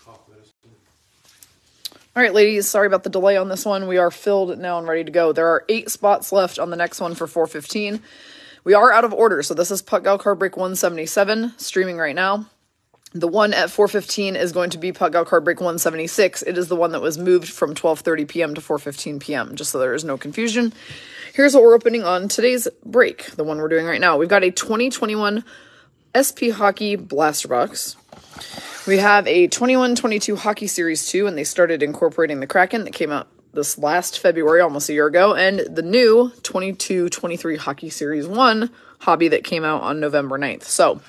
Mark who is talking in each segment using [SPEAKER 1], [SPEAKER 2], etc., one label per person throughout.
[SPEAKER 1] All right, ladies, sorry about the delay on this one. We are filled now and ready to go. There are 8 spots left on the next one for 415. We are out of order, so this is Puck Gal Card Break 177, streaming right now. The one at 415 is going to be Puck Gal Card Break 176. It is the one that was moved from 12:30 p.m. to 4:15 p.m., just so there is no confusion. Here's what we're opening on today's break, the one we're doing right now. We've got a 2021 SP Hockey Blaster Box. We have a 21-22 Hockey Series 2, and they started incorporating the Kraken that came out this last February, almost a year ago, and the new 22-23 Hockey Series 1 hobby that came out on November 9th. So,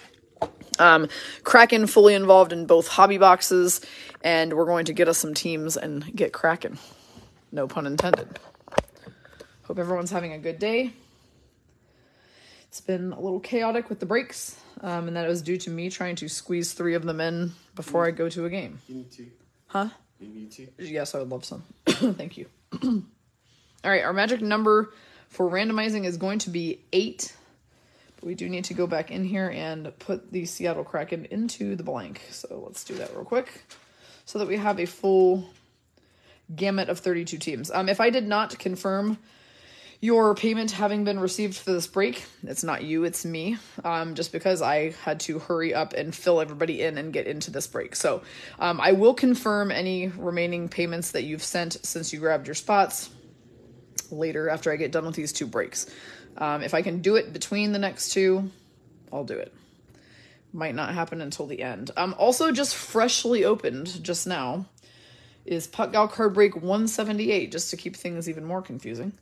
[SPEAKER 1] Kraken fully involved in both hobby boxes, and we're going to get us some teams and get Kraken. No pun intended. Hope everyone's having a good day. It's been a little chaotic with the breaks, and that was due to me trying to squeeze 3 of them in before I go to a game.
[SPEAKER 2] You need to.
[SPEAKER 1] Huh?
[SPEAKER 2] You need to.
[SPEAKER 1] Yes, I would love some. Thank you. All right, our magic number for randomizing is going to be 8. But we do need to go back in here and put the Seattle Kraken into the blank. So let's do that real quick so that we have a full gamut of 32 teams. If I did not confirm your payment having been received for this break, it's not you, it's me, just because I had to hurry up and fill everybody in and get into this break. So I will confirm any remaining payments that you've sent since you grabbed your spots later after I get done with these 2 breaks. If I can do it between the next 2, I'll do it. Might not happen until the end. Also just freshly opened just now is Puck Gal Card Break 178, just to keep things even more confusing.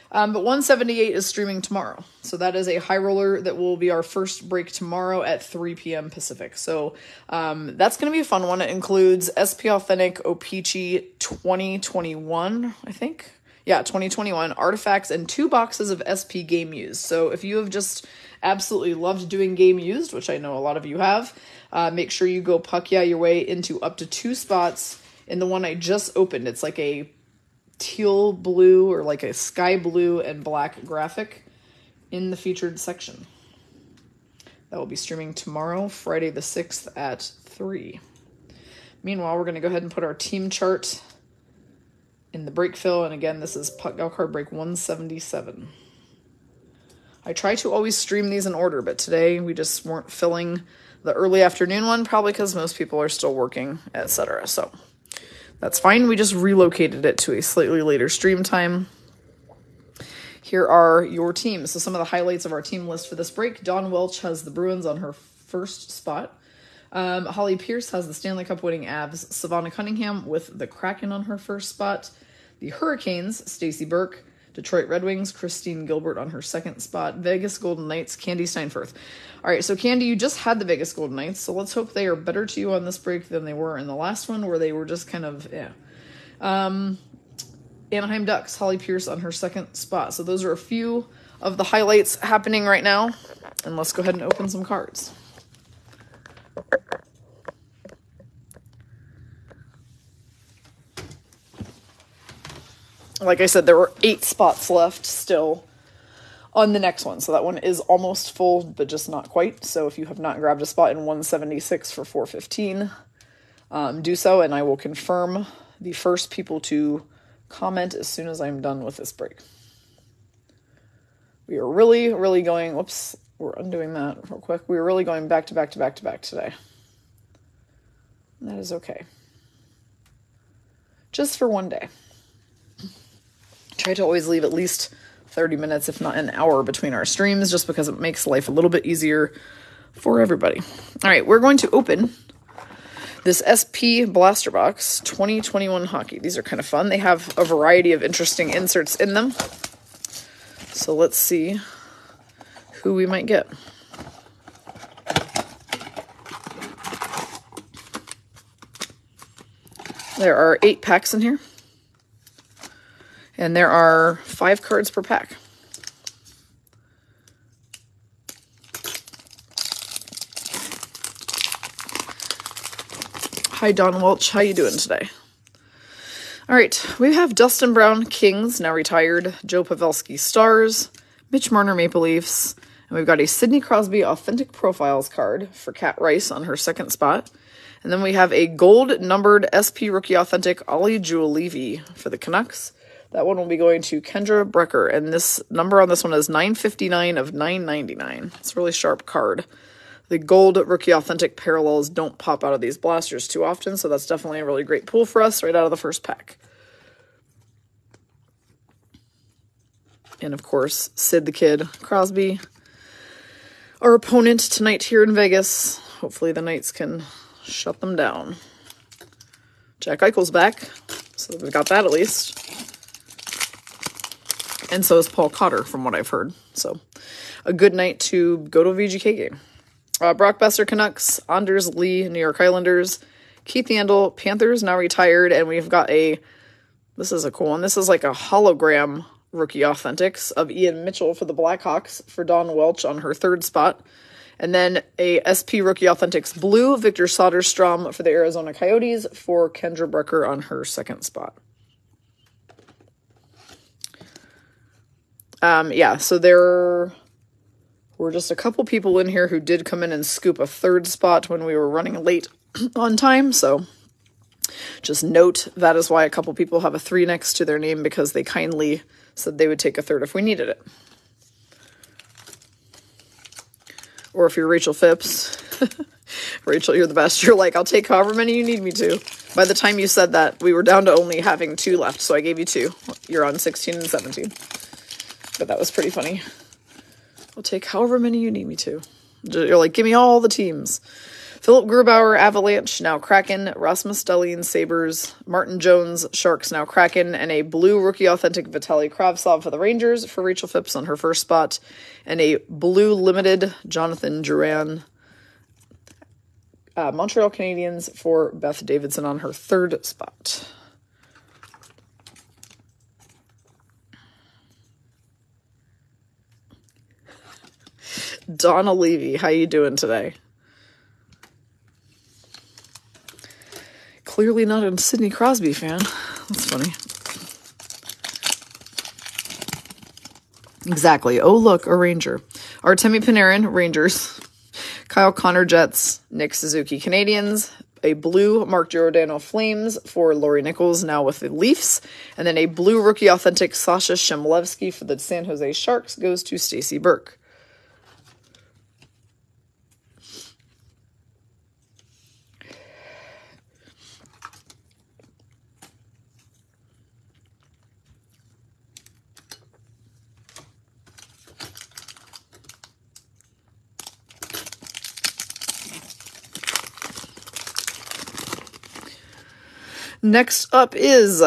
[SPEAKER 1] But 178 is streaming tomorrow. So that is a high roller that will be our first break tomorrow at 3 p.m. Pacific. So that's going to be a fun one. It includes SP Authentic O-Pee-Chee 2021, I think. Yeah, 2021 artifacts and 2 boxes of SP Game Used. So if you have just absolutely loved doing Game Used, which I know a lot of you have, make sure you go Puck Yeah your way into up to 2 spots in the one I just opened. It's like a teal blue or like a sky blue and black graphic in the featured section. That will be streaming tomorrow, Friday the 6th at 3. Meanwhile, we're going to go ahead and put our team chart in the break fill, and again, this is Puck Gal Card Break 177. I try to always stream these in order, but today we just weren't filling the early afternoon one, probably because most people are still working, etc. So that's fine. We just relocated it to a slightly later stream time. Here are your teams. So some of the highlights of our team list for this break. Dawn Welch has the Bruins on her first spot. Holly Pierce has the Stanley Cup winning Avs. Savannah Cunningham with the Kraken on her first spot. The Hurricanes, Stacey Burke. Detroit Red Wings, Christine Gilbert on her second spot. Vegas Golden Knights, Candy Steinfurth. All right, so Candy, you just had the Vegas Golden Knights, so let's hope they are better to you on this break than they were in the last one, where they were just kind of, Anaheim Ducks, Holly Pierce on her second spot. So those are a few of the highlights happening right now, and let's go ahead and open some cards. Like I said, there were 8 spots left still on the next one. So that one is almost full, but just not quite. So if you have not grabbed a spot in 176 for 415, do so. And I will confirm the first people to comment as soon as I'm done with this break. We are really, really going, whoops, we're undoing that real quick. We are really going back to back to back to back today. And that is okay. Just for one day. Try to always leave at least 30 minutes, if not an hour, between our streams, just because it makes life a little bit easier for everybody. All right, we're going to open this SP Blaster Box 2021 Hockey. These are kind of fun. They have a variety of interesting inserts in them. So let's see who we might get. There are 8 packs in here. And there are 5 cards per pack. Hi, Dawn Welch. How you doing today? All right, we have Dustin Brown, Kings, now retired. Joe Pavelski, Stars. Mitch Marner, Maple Leafs. And we've got a Sidney Crosby Authentic Profiles card for Kat Rice on her second spot. And then we have a gold numbered SP Rookie Authentic Ollie Julevi for the Canucks. That one will be going to Kendra Brecker, and this number on this one is 959 of 999. It's a really sharp card. The gold Rookie Authentic parallels don't pop out of these blasters too often, so that's definitely a really great pull for us right out of the first pack. And of course, Sid the Kid Crosby, our opponent tonight here in Vegas. Hopefully the Knights can shut them down. Jack Eichel's back, so we've got that at least. And so is Paul Cotter, from what I've heard. So, a good night to go to a VGK game. Brock Besser, Canucks. Anders Lee, New York Islanders. Keith Yandel, Panthers, now retired. And we've got this is a cool one. This is like a hologram Rookie Authentics of Ian Mitchell for the Blackhawks for Dawn Welch on her 3rd spot. And then a SP Rookie Authentics Blue, Victor Soderstrom for the Arizona Coyotes for Kendra Brecker on her 2nd spot. Yeah, so there were just a couple people in here who did come in and scoop a 3rd spot when we were running late on time, so just note that is why a couple people have a 3 next to their name, because they kindly said they would take a 3rd if we needed it. Or if you're Rachel Phipps, Rachel, you're the best. You're like, I'll take however many you need me to. By the time you said that, we were down to only having 2 left, so I gave you 2. You're on 16 and 17. But that was pretty funny. I'll take however many you need me to. You're like, give me all the teams. Philip Grubauer, Avalanche, now Kraken. Rasmus Dahlin, Sabres. Martin Jones, Sharks, now Kraken. And a blue Rookie Authentic Vitaly Kravtsov for the Rangers for Rachel Phipps on her 1st spot. And a blue limited Jonathan Duran, Montreal Canadiens for Beth Davidson on her 3rd spot. Donna Levy, how you doing today? Clearly not a Sidney Crosby fan. That's funny. Exactly. Oh, look, a Ranger. Artemi Panarin, Rangers. Kyle Connor, Jets. Nick Suzuki, Canadians. A blue Mark Giordano, Flames for Lori Nichols, now with the Leafs. And then a blue Rookie Authentic Sasha Shemlevsky for the San Jose Sharks goes to Stacy Burke. Next up is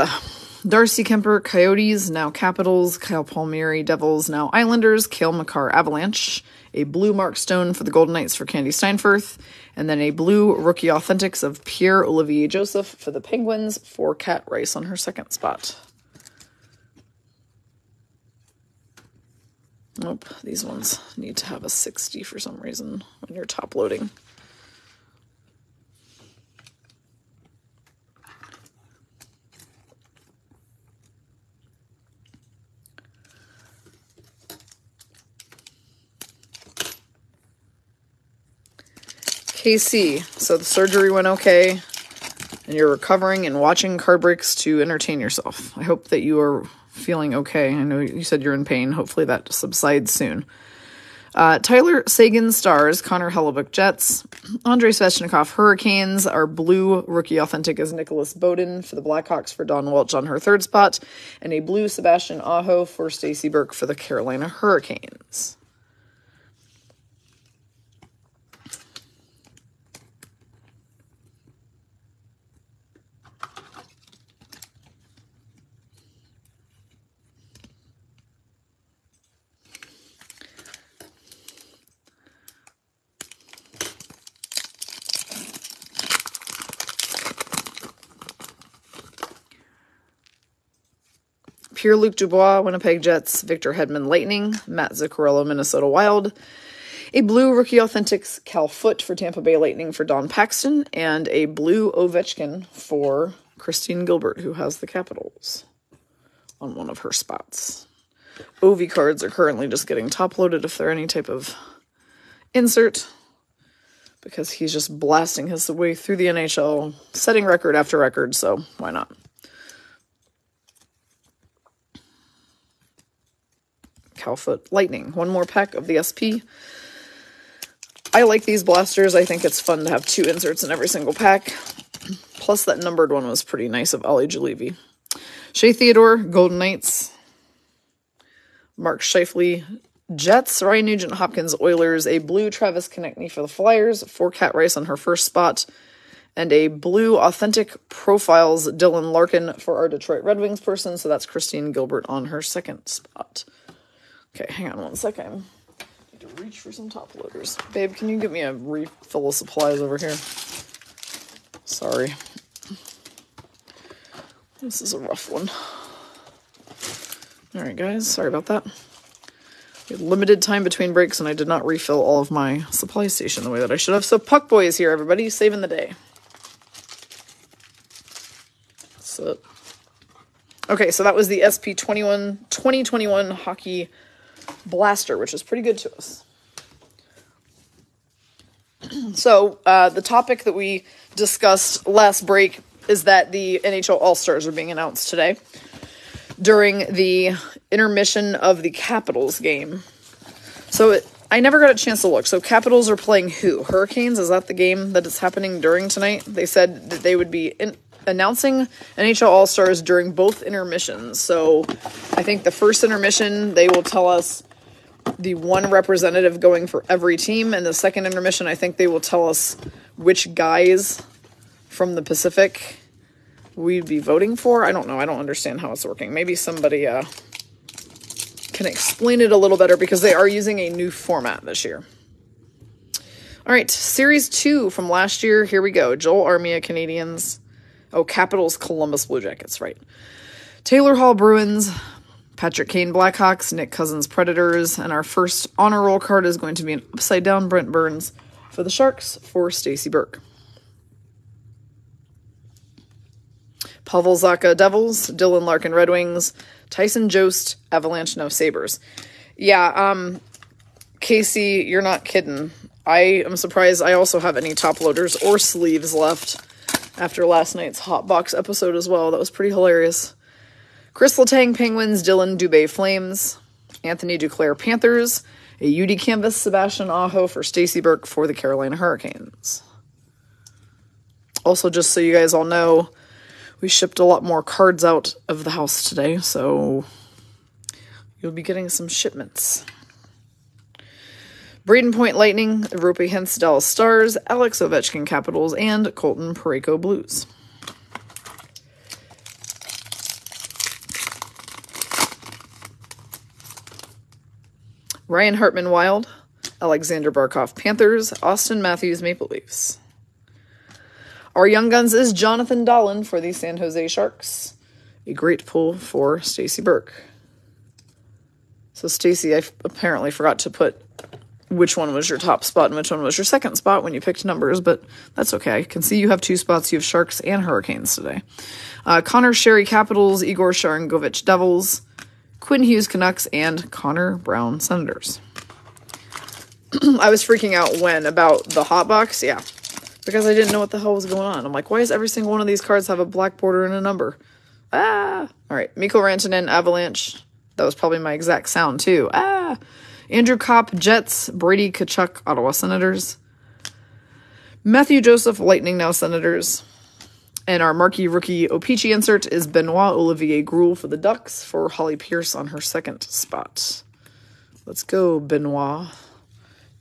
[SPEAKER 1] Darcy Kemper, Coyotes, now Capitals. Kyle Palmieri, Devils, now Islanders. Cale Makar, Avalanche. A blue Mark Stone for the Golden Knights for Candy Steinfurth. And then a blue Rookie Authentics of Pierre-Olivier Joseph for the Penguins for Kat Rice on her 2nd spot. Nope, these ones need to have a 60 for some reason when you're top loading. KC, so the surgery went okay, and you're recovering and watching card breaks to entertain yourself. I hope that you are feeling okay. I know you said you're in pain. Hopefully that subsides soon. Tyler Sagan, Stars. Connor Hellebuyck, Jets. Andrei Svechnikov, Hurricanes. Our blue Rookie Authentic is Nicholas Bowden for the Blackhawks for Dawn Welch on her 3rd spot. And a blue Sebastian Aho for Stacy Burke for the Carolina Hurricanes. Pierre-Luc Dubois, Winnipeg Jets. Victor Hedman, Lightning. Matt Zuccarello, Minnesota Wild. A blue Rookie Authentics Cal Foote for Tampa Bay Lightning for Don Paxton. And a blue Ovechkin for Christine Gilbert, who has the Capitals on one of her spots. Ovi cards are currently just getting top-loaded if they're any type of insert. because he's just blasting his way through the NHL, setting record after record, so why not? Cowfoot Lightning. One more pack of the SP. I like these blasters. I think it's fun to have 2 inserts in every single pack. Plus that numbered one was pretty nice of Ollie Julevi. Shea Theodore, Golden Knights. Mark Scheifele, Jets. Ryan Nugent Hopkins, Oilers. A blue Travis Konechny for the Flyers. 4 Cat Rice on her first spot. And a blue Authentic Profiles Dylan Larkin for our Detroit Red Wings person. So that's Christine Gilbert on her second spot. Okay, hang on one second. I need to reach for some top loaders. Babe, can you get me a refill of supplies over here? Sorry. This is a rough one. Alright, guys. Sorry about that. We had limited time between breaks, and I did not refill all of my supply station the way that I should have. So, Puck Boy is here, everybody. Saving the day. So, okay, so that was the SP21 2021 Hockey Blaster, which is pretty good to us. So, the topic that we discussed last break is that the NHL All-Stars are being announced today during the intermission of the Capitals game. So, I never got a chance to look. So, Capitals are playing who? Hurricanes? Is that the game that is happening during tonight? They said that they would be announcing NHL All-Stars during both intermissions. So, I think the first intermission, they will tell us the one representative going for every team, and the second intermission, I think they will tell us which guys from the Pacific we'd be voting for. I don't know. I don't understand how it's working. Maybe somebody can explain it a little better, because they are using a new format this year. All right, Series 2 from last year. Here we go. Joel Armia, Canadiens. Oh, Capitals, Columbus Blue Jackets, right. Taylor Hall, Bruins. Patrick Kane, Blackhawks. Nick Cousins, Predators. And our first honor roll card is going to be an upside-down Brent Burns for the Sharks for Stacy Burke. Pavel Zacha, Devils. Dylan Larkin, Red Wings. Tyson Jost, Avalanche, no Sabres. Yeah, Casey, you're not kidding. I am surprised I also have any top loaders or sleeves left after last night's Hot Box episode as well. That was pretty hilarious. Chris Letang, Penguins. Dylan Dubé, Flames. Anthony Duclair, Panthers. A UD Canvas, Sebastian Aho for Stacy Burke for the Carolina Hurricanes. Also, just so you guys all know, we shipped a lot more cards out of the house today, so you'll be getting some shipments. Braden Point Lightning, Rope Hintz Dallas Stars, Alex Ovechkin Capitals, and Colton Parayko Blues. Ryan Hartman Wild, Alexander Barkov Panthers, Austin Matthews Maple Leafs. Our Young Guns is Jonathan Dahlin for the San Jose Sharks. A great pull for Stacy Burke. So Stacy, I apparently forgot to put which one was your top spot and which one was your second spot when you picked numbers, but that's okay. I can see you have 2 spots. You have Sharks and Hurricanes today. Connor Sherry Capitals, Igor Sharangovich Devils, Quinn Hughes Canucks, and Connor Brown Senators. I was freaking out about the hot box, yeah, because I didn't know what the hell was going on. I'm like, why does every single one of these cards have a black border and a number? All right, Mikko Rantanen, Avalanche. That was probably my exact sound too. Andrew Kopp, Jets. Brady Tkachuk, Ottawa Senators. Matthew Joseph, Lightning, now Senators. And our marquee rookie O-Pee-Chee insert is Benoit Olivier Groul for the Ducks for Holly Pierce on her second spot. Let's go, Benoit.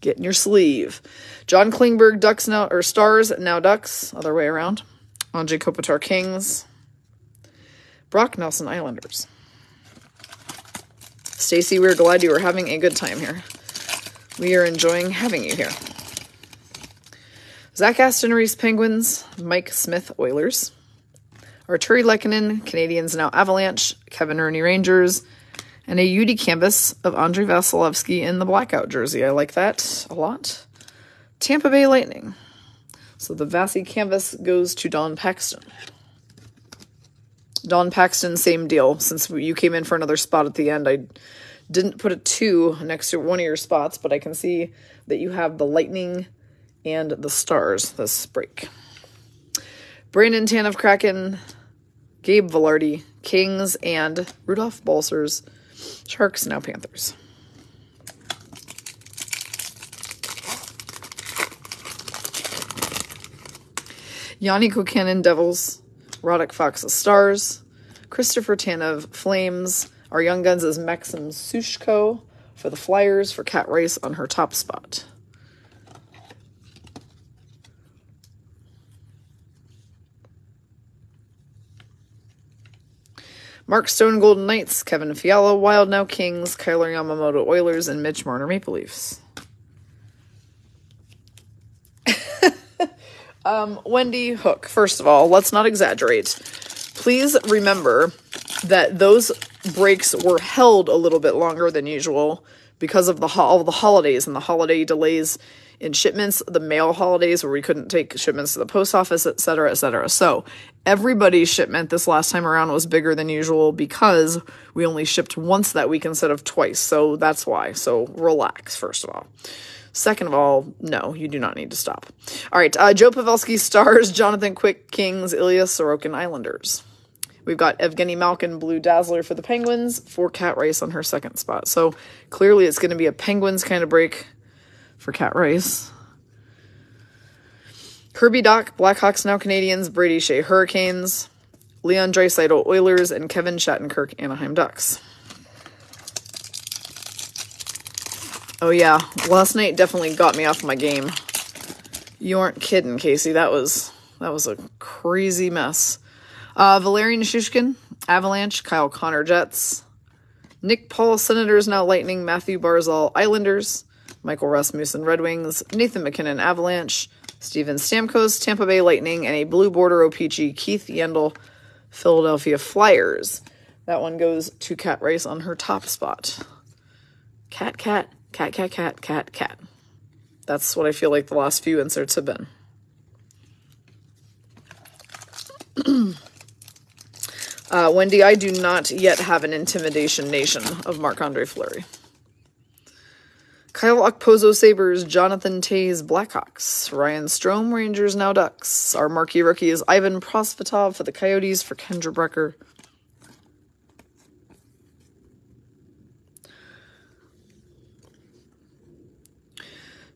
[SPEAKER 1] Get in your sleeve. John Klingberg, Ducks now, or Stars, now Ducks. Other way around. Anze Kopitar, Kings. Brock Nelson, Islanders. Stacy, we're glad you are having a good time here. We are enjoying having you here. Zach Aston Reese, Penguins. Mike Smith, Oilers. Arturi Lehkonen, Canadiens, now Avalanche. Kevin Rooney, Rangers. And a UD canvas of Andrei Vasilevsky in the blackout jersey. I like that a lot. Tampa Bay Lightning. So the Vasi canvas goes to Don Paxton. Don Paxton, same deal. Since you came in for another spot at the end, I didn't put a 2 next to one of your spots, but I can see that you have the Lightning and the Stars this break. Brandon Tanev Kraken, Gabe Velarde Kings, and Rudolph Balcers Sharks, now Panthers. Yanni Kokanen Devils, Roddick Fox Stars, Christopher Tanev Flames. Our Young Guns is Maxim Sushko for the Flyers for Kat Rice on her top spot. Mark Stone Golden Knights, Kevin Fiala Wild Now Kings, Kyler Yamamoto Oilers, and Mitch Marner Maple Leafs. Wendy Hook, first of all, let's not exaggerate. Please remember that those breaks were held a little bit longer than usual because of all the holidays and the holiday delays in shipments, the mail holidays where we couldn't take shipments to the post office, et cetera, et cetera. So everybody's shipment this last time around was bigger than usual because we only shipped once that week instead of twice. So that's why. So relax, first of all. Second of all, no, you do not need to stop. All right, Joe Pavelski Stars, Jonathan Quick Kings, Ilya Sorokin Islanders. We've got Evgeny Malkin Blue Dazzler for the Penguins, for Kat Rice on her second spot. So clearly it's going to be a Penguins kind of break for Kat Rice. Kirby Doc, Blackhawks Now Canadians, Brady Shea Hurricanes, Leon Draisaitl Oilers, and Kevin Shattenkirk Anaheim Ducks. Oh yeah, last night definitely got me off my game. You aren't kidding, Casey. That was a crazy mess. Valerian Shushkin, Avalanche, Kyle Connor Jets, Nick Paul Senators Now Lightning, Matthew Barzal Islanders, Michael Rasmussen Red Wings, Nathan McKinnon Avalanche, Steven Stamkos Tampa Bay Lightning, and a blue border O-Pee-Chee Keith Yandel Philadelphia Flyers. That one goes to Kat Rice on her top spot. Cat. That's what I feel like the last few inserts have been. Wendy, I do not yet have an Intimidation Nation of Marc-Andre Fleury. Kyle Okposo Sabres, Jonathan Toews Blackhawks, Ryan Strome Rangers Now Ducks. Our marquee rookie is Ivan Prosvetov for the Coyotes for Kendra Brecker.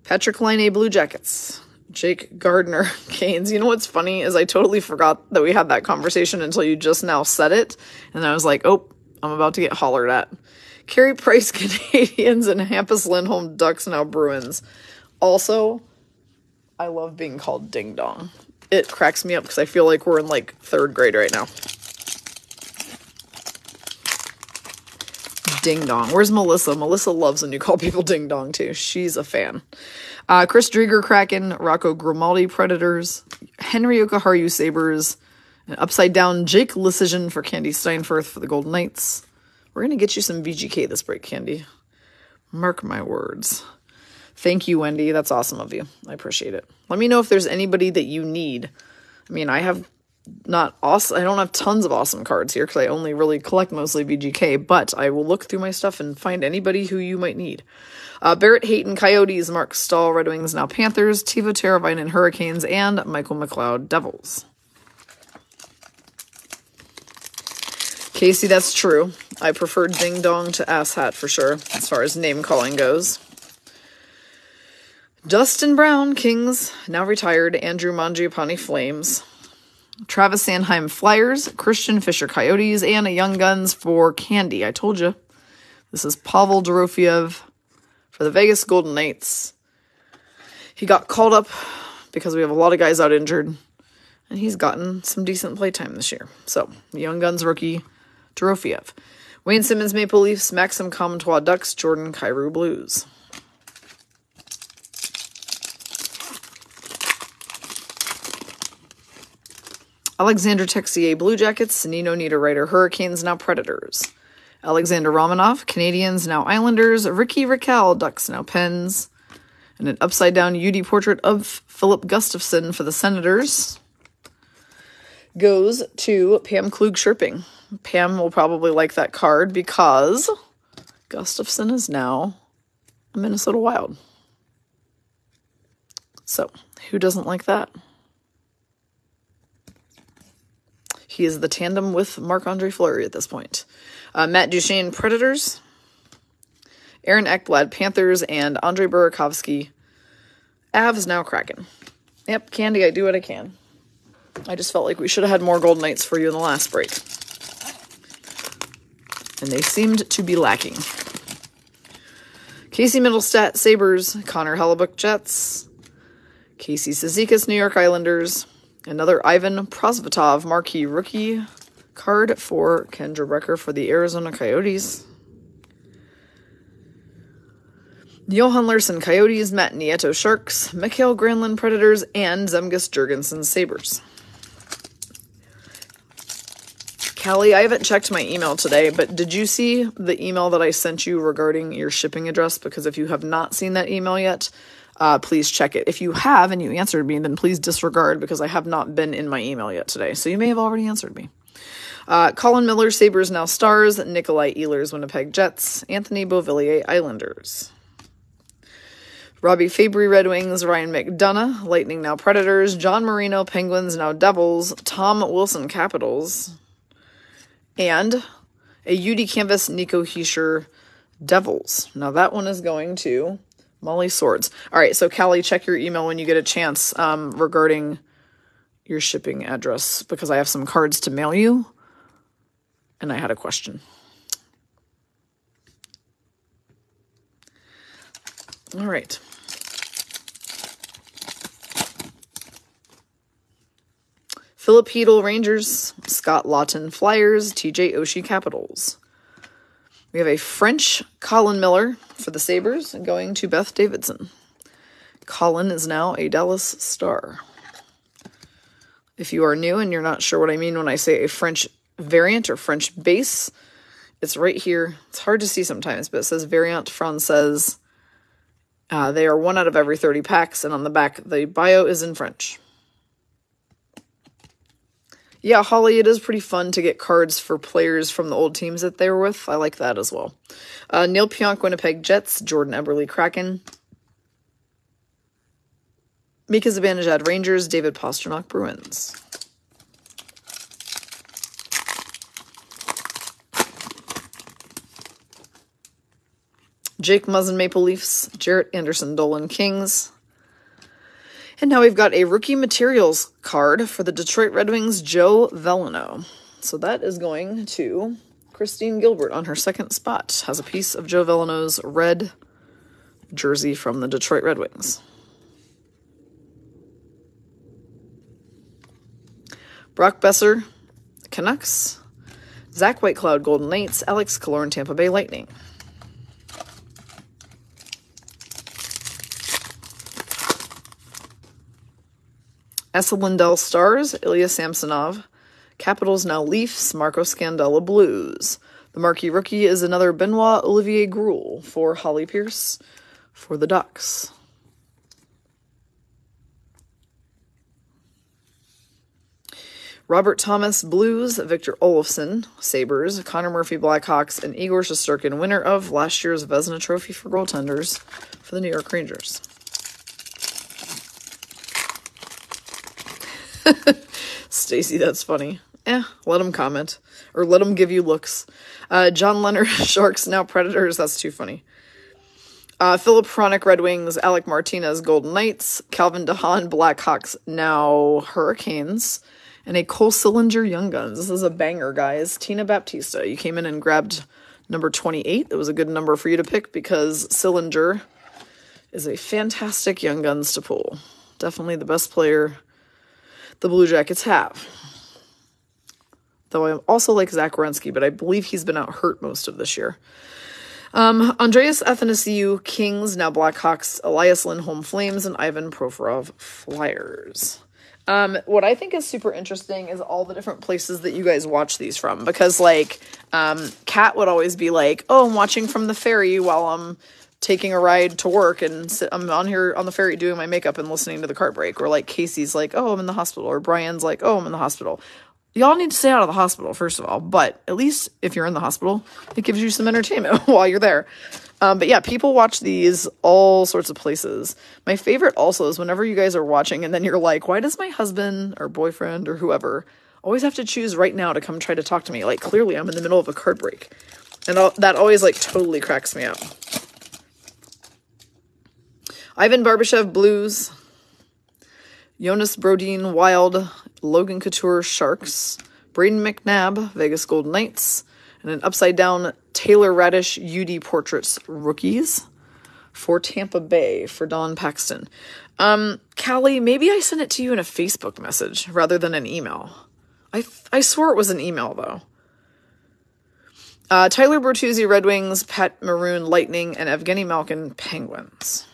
[SPEAKER 1] Patrick Laine Blue Jackets, Jake Gardner Canes. You know what's funny is I totally forgot that we had that conversation until you just now said it, and I was like, oh, I'm about to get hollered at. Carey Price Canadians and Hampus Lindholm Ducks Now Bruins. Also, I love being called Ding Dong. It cracks me up because I feel like we're in like third grade right now. Ding Dong. Where's Melissa? Melissa loves when you call people Ding Dong too. She's a fan. Chris Drieger Kraken, Rocco Grimaldi Predators, Henry Okaharu Sabres, and upside down Jake Lecision for Candy Steinfurth for the Golden Knights. We're going to get you some VGK this break, Candy. Mark my words. Thank you, Wendy. That's awesome of you. I appreciate it. Let me know if there's anybody that you need. I mean, I don't have tons of awesome cards here because I only really collect mostly VGK, but I will look through my stuff and find anybody who you might need. Barrett Hayton Coyotes, Mark Stahl Red Wings Now Panthers, Teuvo Teravainen Hurricanes, and Michael McLeod Devils. Casey, that's true. I prefer Ding Dong to Ass Hat for sure, as far as name calling goes. Dustin Brown Kings, now retired, Andrew Mangiapane Flames, Travis Sanheim Flyers, Christian Fisher Coyotes, and a Young Guns for Candy. I told you. This is Pavel Dorofiev for the Vegas Golden Knights. He got called up because we have a lot of guys out injured, and he's gotten some decent playtime this year. So, Young Guns rookie Dorofiev. Wayne Simmons Maple Leafs, Maxim Comtois Ducks, Jordan Kyrou Blues. Alexander Texier Blue Jackets, Nino Niederreiter Hurricanes Now Predators. Alexander Romanov Canadians Now Islanders, Ricky Raquel Ducks Now Pens, and an upside down UD portrait of Philip Gustafson for the Senators goes to Pam Klug-Sherping. Pam will probably like that card because Gustafson is now a Minnesota Wild. So, who doesn't like that? He is the tandem with Marc-Andre Fleury at this point. Matt Duchene, Predators. Aaron Ekblad, Panthers. And Andre Burakovsky, Avs, now Kraken. Yep, Candy, I do what I can. I just felt like we should have had more Golden Knights for you in the last break. And they seemed to be lacking. Casey Middlestat, Sabres. Connor Hellebuck, Jets. Casey Cizikas, New York Islanders. Another Ivan Prosvetov marquee rookie card for Kendra Brecker for the Arizona Coyotes. Johan Larsson, Coyotes. Matt Nieto, Sharks. Mikhail Granlund, Predators. And Zemgus Jurgensen, Sabres. Callie, I haven't checked my email today, but did you see the email that I sent you regarding your shipping address? Because if you have not seen that email yet, please check it. If you have and you answered me, then please disregard because I have not been in my email yet today. So you may have already answered me. Colin Miller, Sabres, now Stars. Nikolai Ehlers, Winnipeg Jets. Anthony Beauvillier, Islanders. Robbie Fabry, Red Wings. Ryan McDonough, Lightning, now Predators. John Marino, Penguins, now Devils. Tom Wilson, Capitals. And a UD Canvas, Nico Hischier, Devils. Now that one is going to Molly Swords. All right, so Callie, check your email when you get a chance regarding your shipping address because I have some cards to mail you, and I had a question. All right. Philip Hedel, Rangers. Scott Lawton, Flyers. TJ Oshie, Capitals. We have a French Colin Miller for the Sabres going to Beth Davidson. Colin is now a Dallas Star. If you are new and you're not sure what I mean when I say a French variant or French base, it's right here. It's hard to see sometimes, but it says Variant Française. They are 1 out of every 30 packs, and on the back, the bio is in French. Yeah, Holly, it is pretty fun to get cards for players from the old teams that they were with. I like that as well. Neil Pionk, Winnipeg Jets. Jordan Eberle, Kraken. Mika Zibanejad, Rangers. David Pastrnak, Bruins. Jake Muzzin, Maple Leafs. Jarrett Anderson, Dolan, Kings. And now we've got a rookie materials card for the Detroit Red Wings, Joe Veleno. So that is going to Christine Gilbert on her second spot. Has a piece of Joe Veleno's red jersey from the Detroit Red Wings. Brock Besser, Canucks. Zach Whitecloud, Golden Knights. Alex Killorn, Tampa Bay Lightning. Esa Lindell, Stars. Ilya Samsonov. Capitals, now Leafs. Marco Scandella, Blues. The marquee rookie is another Benoit Olivier Gruel for Holly Pierce for the Ducks. Robert Thomas, Blues. Victor Olofsson, Sabres. Connor Murphy, Blackhawks. And Igor Shesterkin, winner of last year's Vezina Trophy for goaltenders for the New York Rangers. Stacy, that's funny. Let him comment. Or let him give you looks. John Leonard, Sharks, now Predators. That's too funny. Philip Hronik, Red Wings. Alec Martinez, Golden Knights. Calvin DeHaan, Blackhawks, now Hurricanes. And a Cole Sillinger, Young Guns. This is a banger, guys. Tina Baptista, you came in and grabbed number 28. It was a good number for you to pick because Sillinger is a fantastic Young Guns to pull. Definitely the best player the Blue Jackets have. Though I also like Zach Werenski, but I believe he's been out hurt most of this year. Andreas Athanasiou, Kings, now Blackhawks. Elias Lindholm, Flames. And Ivan Provorov, Flyers. What I think is super interesting is all the different places that you guys watch these from. Because, like, Kat would always be like, oh, I'm watching from the ferry while I'm taking a ride to work and I'm on here on the ferry doing my makeup and listening to the cart break. Or like Casey's like, oh, I'm in the hospital. Or Brian's like, oh, I'm in the hospital. y'all need to stay out of the hospital, first of all. But at least if you're in the hospital, it gives you some entertainment while you're there. But yeah, people watch these all sorts of places. My favorite also is whenever you guys are watching and then you're like, why does my husband or boyfriend or whoever always have to choose right now to come try to talk to me? Like, clearly I'm in the middle of a card break. And that always, like, totally cracks me up. Ivan Barbashev, Blues. Jonas Brodin, Wild. Logan Couture, Sharks. Braden McNabb, Vegas Golden Knights. And an upside-down Taylor Radish, UD Portraits, Rookies. For Tampa Bay, for Don Paxton. Callie, maybe I sent it to you in a Facebook message rather than an email. I swore it was an email, though. Tyler Bertuzzi, Red Wings, Pat Maroon, Lightning, and Evgeny Malkin, Penguins.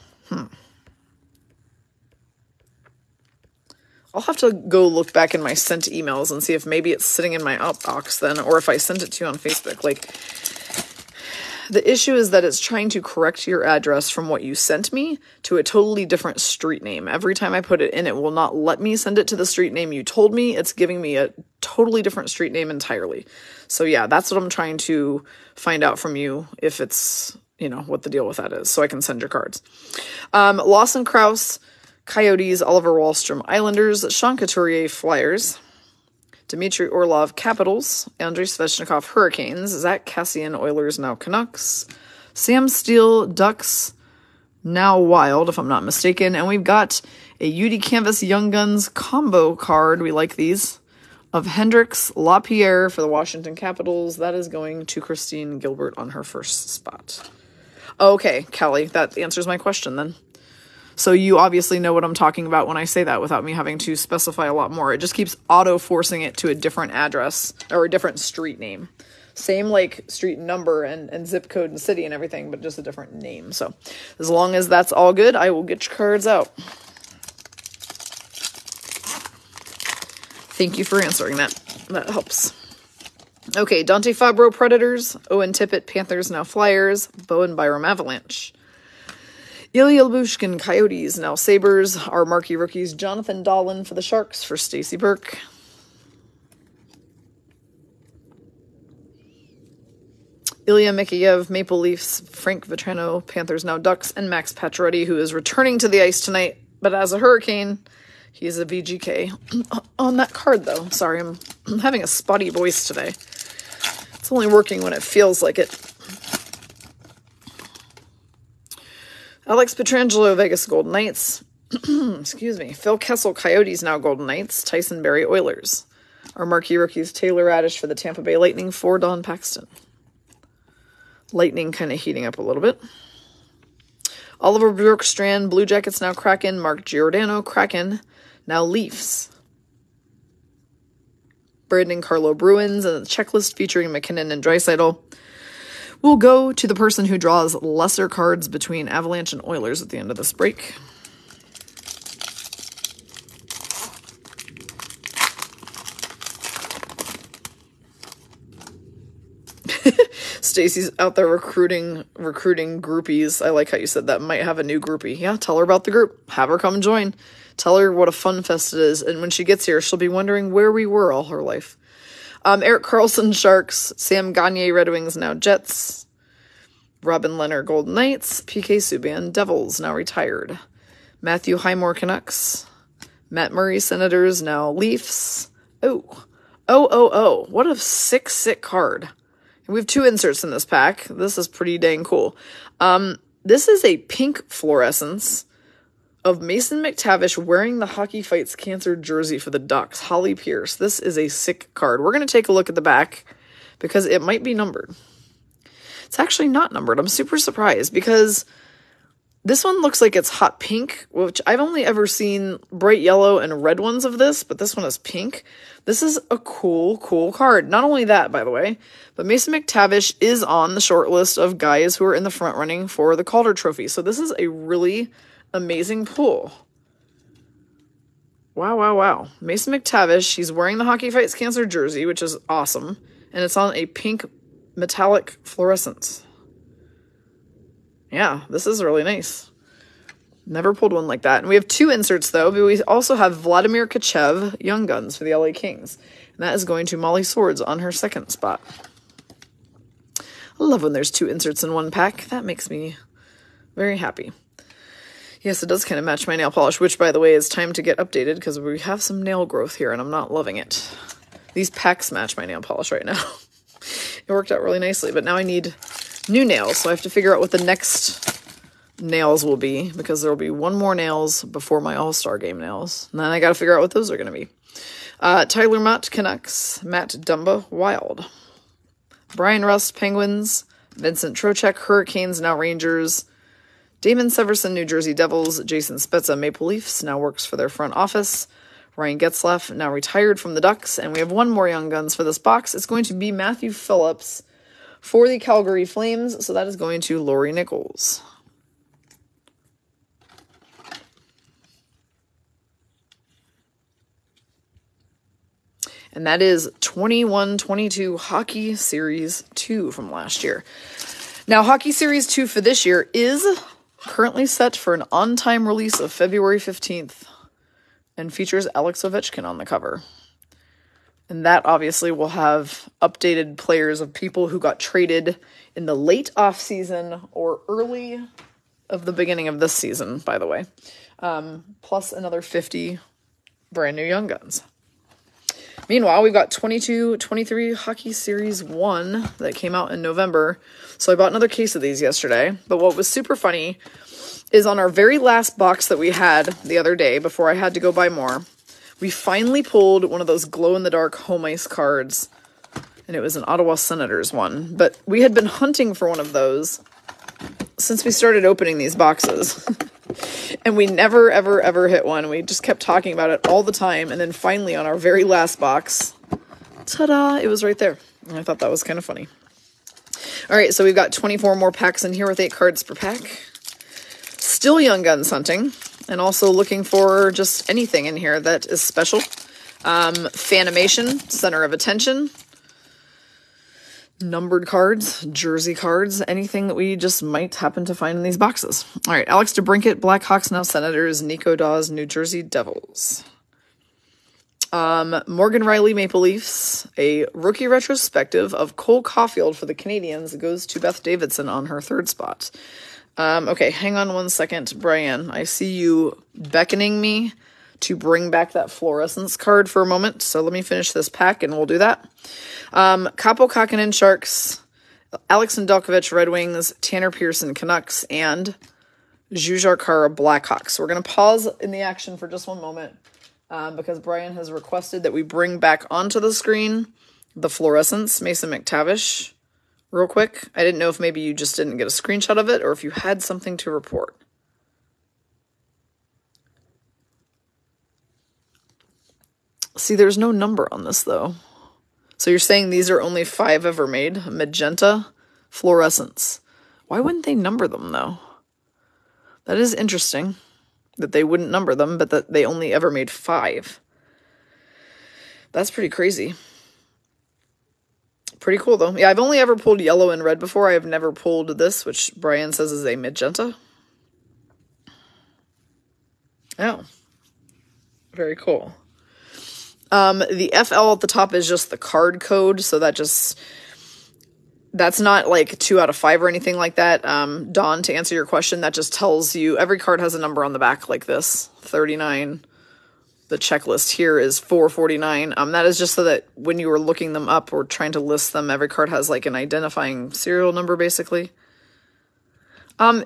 [SPEAKER 1] I'll have to go look back in my sent emails and see if maybe it's sitting in my outbox then, or if I sent it to you on Facebook. Like, the issue is that it's trying to correct your address from what you sent me to a totally different street name. Every time I put it in, it will not let me send it to the street name you told me. It's giving me a totally different street name entirely. So yeah, that's what I'm trying to find out from you, if it's, you know, what the deal with that is, so I can send your cards. Lawson Krause, Coyotes, Oliver Wahlstrom, Islanders, Sean Couturier, Flyers, Dmitry Orlov, Capitals, Andrei Svechnikov, Hurricanes, Zach Kassian, Oilers, now Canucks, Sam Steele, Ducks, now Wild, if I'm not mistaken, and we've got a UD Canvas Young Guns combo card, we like these, of Hendricks LaPierre for the Washington Capitals. That is going to Christine Gilbert on her first spot. Okay, Kelly, that answers my question then. So you obviously know what I'm talking about when I say that without me having to specify a lot more. It just keeps auto-forcing it to a different address or a different street name. Same like street number and zip code and city and everything, but just a different name. So as long as that's all good, I will get your cards out. Thank you for answering that. That helps. Okay, Dante Fabro, Predators. Owen Tippett, Panthers, now Flyers. Bowen Byram, Avalanche. Ilya Lyubushkin, Coyotes, now Sabres. Our marquee rookies, Jonathan Dahlen for the Sharks, for Stacy Burke. Ilya Mikheyev, Maple Leafs. Frank Vetrano, Panthers, now Ducks. And Max Pacioretty, who is returning to the ice tonight, but as a Hurricane. He is a VGK on that card, though. Sorry, I'm having a spotty voice today. It's only working when it feels like it. Alex Pietrangelo, Vegas Golden Knights. Excuse me. Phil Kessel, Coyotes, now Golden Knights. Tyson Barrie, Oilers. Our marquee rookies, Taylor Radish for the Tampa Bay Lightning, for Don Paxton. Lightning kind of heating up a little bit. Oliver Bjorkstrand, Blue Jackets, now Kraken. Mark Giordano, Kraken, now Leafs. Brandon Carlo, Bruins, and a checklist featuring McKinnon and Draisaitl. We'll go to the person who draws lesser cards between Avalanche and Oilers at the end of this break. Stacy's out there recruiting groupies. I like how you said that. Might have a new groupie. Yeah, tell her about the group. Have her come join. Tell her what a fun fest it is. And when she gets here, she'll be wondering where we were all her life. Eric Carlson, Sharks. Sam Gagner, Red Wings, now Jets. Robin Leonard, Golden Knights. PK Subban, Devils, now retired. Matthew Highmore, Canucks. Matt Murray, Senators, now Leafs. Oh. What a sick card. We have 2 inserts in this pack. This is pretty dang cool. This is a pink fluorescence of Mason McTavish wearing the Hockey Fights Cancer jersey for the Ducks. Holly Pierce. This is a sick card. We're going to take a look at the back because it might be numbered. It's actually not numbered. I'm super surprised because this one looks like it's hot pink, which I've only ever seen bright yellow and red ones of this, but this one is pink. This is a cool card. Not only that, by the way, but Mason McTavish is on the short list of guys who are in the front running for the Calder Trophy. So this is a really amazing pull. Wow. Mason McTavish, he's wearing the Hockey Fights Cancer jersey, which is awesome. And it's on a pink metallic fluorescence. Yeah, this is really nice. Never pulled one like that. And we have 2 inserts, though. But we also have Vladimir Tkachev, Young Guns for the LA Kings. And that is going to Molly Swords on her second spot. I love when there's 2 inserts in one pack. That makes me very happy. Yes, it does kind of match my nail polish, which, by the way, is time to get updated because we have some nail growth here and I'm not loving it. These packs match my nail polish right now. It worked out really nicely, but now I need new nails, so I have to figure out what the next nails will be because there will be 1 more nails before my All-Star Game nails. And then I got to figure out what those are going to be. Tyler Mott, Canucks. Matt Dumba, Wild. Brian Rust, Penguins. Vincent Trocheck, Hurricanes, now Rangers. Damon Severson, New Jersey Devils. Jason Spezza, Maple Leafs, now works for their front office. Ryan Getzlaff, now retired from the Ducks. And we have 1 more Young Guns for this box. It's going to be Matthew Phillips for the Calgary Flames. So that is going to Lori Nichols. And that is 21-22 Hockey Series 2 from last year. Now, Hockey Series 2 for this year is currently set for an on-time release of February 15th and features Alex Ovechkin on the cover. And that obviously will have updated players of people who got traded in the late off-season or early of the beginning of this season, by the way. Plus another 50 brand new Young Guns. Meanwhile, we've got 22-23 Hockey Series 1 that came out in November. So I bought another case of these yesterday. But what was super funny is on our very last box that we had the other day, before I had to go buy more, we finally pulled one of those glow-in-the-dark home ice cards. And it was an Ottawa Senators one. But we had been hunting for one of those since we started opening these boxes. And we never, ever, ever hit one. We just kept talking about it all the time. And then finally on our very last box, ta-da, it was right there. And I thought that was kind of funny. All right, so we've got 24 more packs in here with 8 cards per pack. Still Young Guns hunting. And also looking for just anything in here that is special. Fanimation, Center of Attention. Numbered cards, jersey cards, anything that we just might happen to find in these boxes. All right, Alex DeBrincat, Blackhawks, now Senators. Nico Dawes, New Jersey Devils. Morgan Riley, Maple Leafs. A rookie retrospective of Cole Caulfield for the Canadiens goes to Beth Davidson on her 3rd spot. Okay, hang on 1 second, Brian. I see you beckoning me to bring back that fluorescence card for a moment. So let me finish this pack and we'll do that. Capo Kakinen, Sharks. Alex Nedeljkovic, Red Wings. Tanner Pearson, Canucks. And Jujhar Khaira, Blackhawks. So we're going to pause in the action for just 1 moment because Brian has requested that we bring back onto the screen the fluorescence Mason McTavish real quick. I didn't know if maybe you just didn't get a screenshot of it or if you had something to report. See, there's no number on this, though. So you're saying these are only 5 ever made? Magenta, fluorescence. Why wouldn't they number them, though? That is interesting that they wouldn't number them, but that they only ever made 5. That's pretty crazy. Pretty cool, though. Yeah, I've only ever pulled yellow and red before. I have never pulled this, which Brian says is a magenta. Oh. Very cool. The FL at the top is just the card code, so that's not like 2 out of 5 or anything like that. Dawn, to answer your question, that just tells you every card has a number on the back like this, 39. The checklist here is 449. That is just so that when you were looking them up or trying to list them, every card has like an identifying serial number, basically. I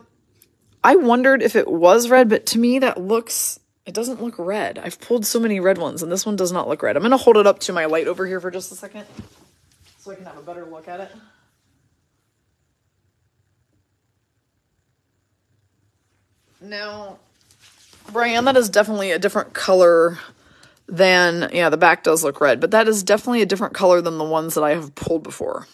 [SPEAKER 1] wondered if it was red, but to me that looks... It doesn't look red. I've pulled so many red ones, and this one does not look red. I'm going to hold it up to my light over here for just a second so I can have a better look at it. Now, Brian, that is definitely a different color than... Yeah, the back does look red, but that is definitely a different color than the ones that I have pulled before.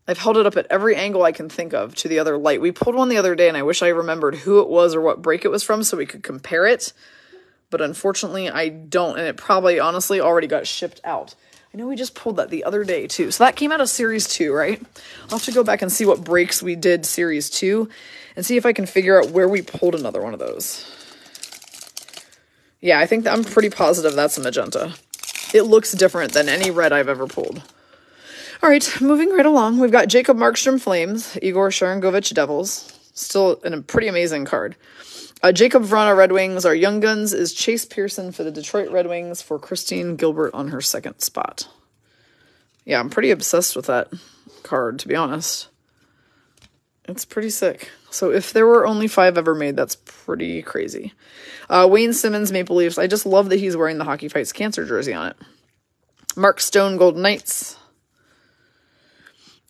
[SPEAKER 1] I've held it up at every angle I can think of to the other light. We pulled one the other day, and I wish I remembered who it was or what break it was from so we could compare it. But unfortunately, I don't, and it probably, honestly, already got shipped out. I know we just pulled that the other day, too. So that came out of Series 2, right? I'll have to go back and see what breaks we did Series 2 and see if I can figure out where we pulled another one of those. Yeah, I think I'm pretty positive that's a magenta. it looks different than any red I've ever pulled. All right, moving right along. We've got Jacob Markstrom Flames, Igor Sharangovich Devils. Still a pretty amazing card. Jacob Vrana Red Wings. Our Young Guns is Chase Pearson for the Detroit Red Wings for Christine Gilbert on her second spot. Yeah, I'm pretty obsessed with that card, to be honest. It's pretty sick. So if there were only 5 ever made, that's pretty crazy. Wayne Simmons Maple Leafs. I just love that he's wearing the Hockey Fights Cancer jersey on it. Mark Stone Golden Knights.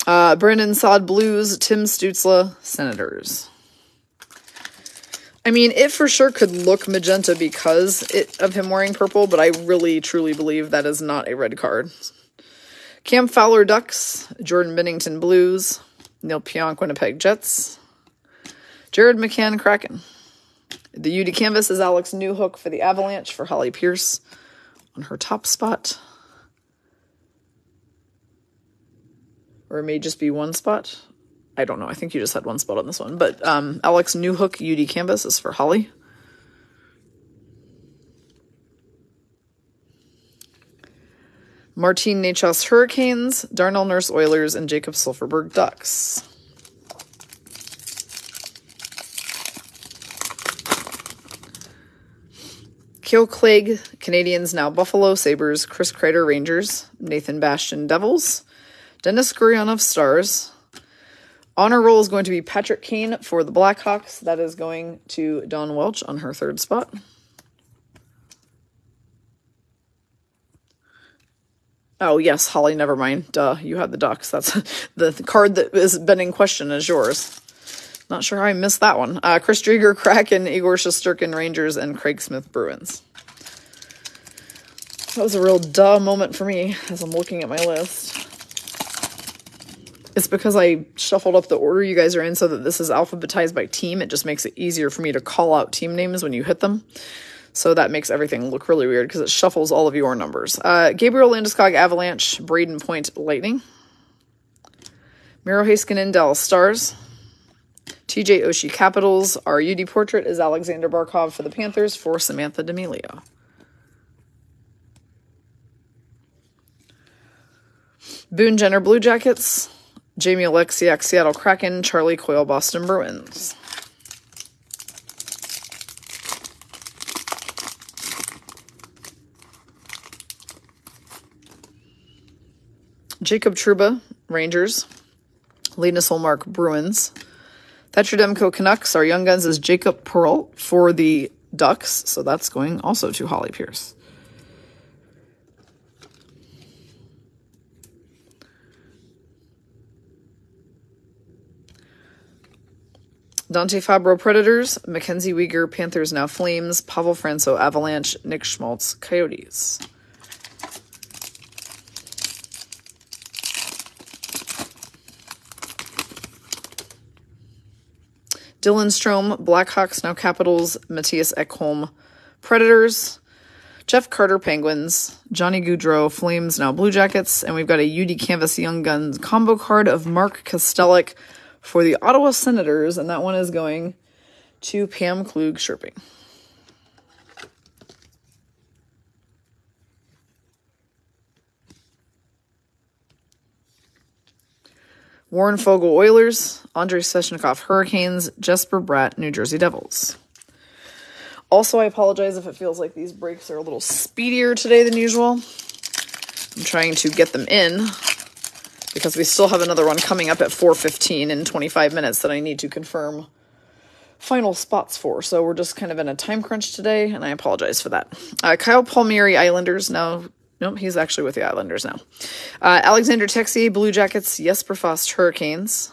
[SPEAKER 1] Brandon Saad Blues. Tim Stützle Senators. I mean, it for sure could look magenta because of him wearing purple, but I really, truly believe that is not a red card. Cam Fowler Ducks, Jordan Bennington Blues, Neil Pionk Winnipeg Jets, Jared McCann Kraken. The UD canvas is Alex Newhook for the Avalanche for Holly Pierce on her top spot. Or it may just be one spot. I don't know. I think you just had one spot on this one. But Alex Newhook, UD Canvas, is for Holly. Martin Nachos Hurricanes, Darnell Nurse Oilers, and Jacob Silverberg Ducks. Keel Clegg, Canadians, now Buffalo Sabres, Chris Kreider Rangers, Nathan Bastian Devils, Dennis Gurionov Stars. Honor roll is going to be Patrick Kane for the Blackhawks. That is going to Dawn Welch on her third spot. Oh, yes, Holly, never mind. Duh, you had the Ducks. That's the card that has been in question is yours. Not sure how I missed that one. Chris Drieger, Kraken, Igor Shesterkin, Rangers, and Craig Smith, Bruins. That was a real duh moment for me as I'm looking at my list. It's because I shuffled up the order you guys are in so that this is alphabetized by team. It just makes it easier for me to call out team names when you hit them. So that makes everything look really weird because it shuffles all of your numbers. Gabriel Landeskog Avalanche, Braden Point Lightning. Miro Heiskanen Dallas Stars. TJ Oshie Capitals. Our UD portrait is Alexander Barkov for the Panthers for Samantha D'Amelio. Boone Jenner Blue Jackets. Jamie Alexiak, Seattle Kraken, Charlie Coyle, Boston Bruins. Jacob Trouba, Rangers. Linus Holmark, Bruins. Thatcher Demko Canucks. Our Young Guns is Jacob Perrault for the Ducks, so that's going also to Holly Pierce. Dante Fabro Predators, Mackenzie Weegar Panthers Now Flames, Pavel Franco Avalanche, Nick Schmaltz Coyotes. Dylan Strome Blackhawks Now Capitals, Matthias Ekholm Predators, Jeff Carter Penguins, Johnny Gaudreau Flames Now Blue Jackets, and we've got a UD Canvas Young Guns combo card of Mark Kostelik for the Ottawa Senators, and that one is going to Pam Klug-Sherping. Warren Fogle Oilers, Andrei Svechnikov Hurricanes, Jesper Bratt New Jersey Devils. Also, I apologize if it feels like these breaks are a little speedier today than usual. I'm trying to get them in because we still have another one coming up at 4:15 in 25 minutes that I need to confirm final spots for. So we're just kind of in a time crunch today, and I apologize for that. Kyle Palmieri Islanders now. Nope, he's actually with the Islanders now. Alexander Texier Blue Jackets, Jesper Fast Hurricanes,